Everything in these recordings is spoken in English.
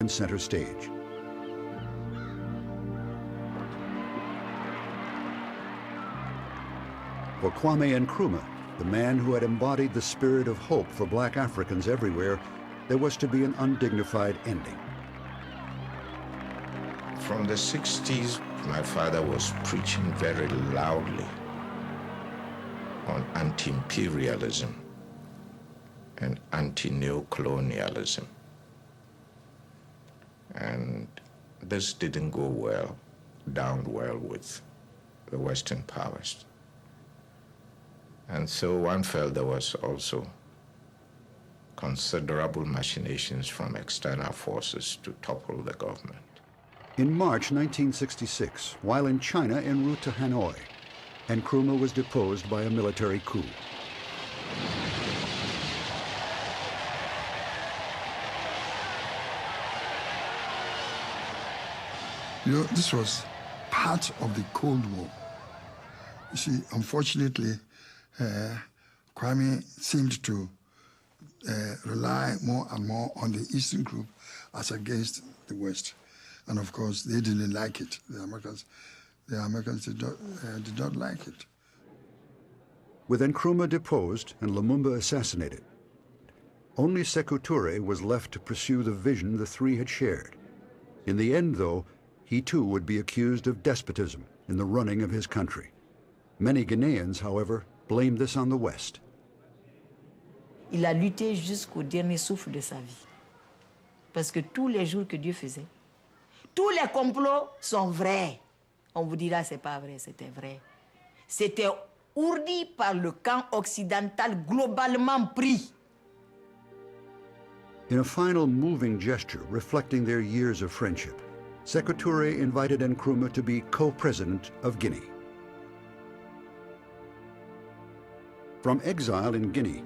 center stage. For Kwame Nkrumah, the man who had embodied the spirit of hope for black Africans everywhere, there was to be an undignified ending. From the 60s, my father was preaching very loudly on anti-imperialism and anti-neocolonialism. And this didn't go down well with the Western powers. And so one felt there was also considerable machinations from external forces to topple the government. In March 1966, while in China en route to Hanoi, Nkrumah was deposed by a military coup. You know, this was part of the Cold War. You see, unfortunately, Kwame seemed to rely more and more on the Eastern group as against the West. And of course, they didn't like it. The Americans did not like it. With Nkrumah deposed and Lumumba assassinated, only Sekou Toure was left to pursue the vision the three had shared. In the end, though, he too would be accused of despotism in the running of his country. Many Ghanaians, however, blamed this on the West. Il a lutté jusqu'au dernier souffle de sa vie. Parce que tous les jours que Dieu faisait, tous les complots sont vrais. On vous dira c'est pas vrai, c'était vrai. C'était ourdi par le camp occidental globalement pris. In a final moving gesture reflecting their years of friendship, Sekou Toure invited Nkrumah to be co-president of Guinea. From exile in Guinea,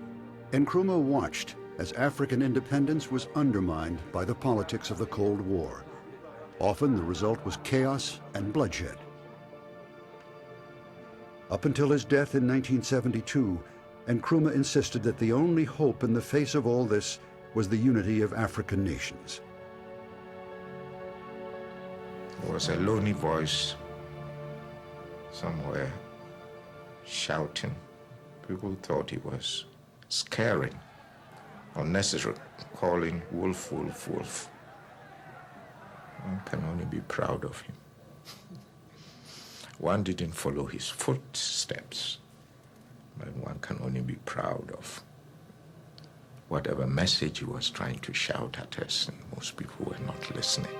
Nkrumah watched as African independence was undermined by the politics of the Cold War. Often the result was chaos and bloodshed. Up until his death in 1972, Nkrumah insisted that the only hope in the face of all this was the unity of African nations. There was a lonely voice somewhere shouting. People thought he was scaring, unnecessary, calling wolf, wolf, wolf. One can only be proud of him. One didn't follow his footsteps, but one can only be proud of whatever message he was trying to shout at us, and most people were not listening.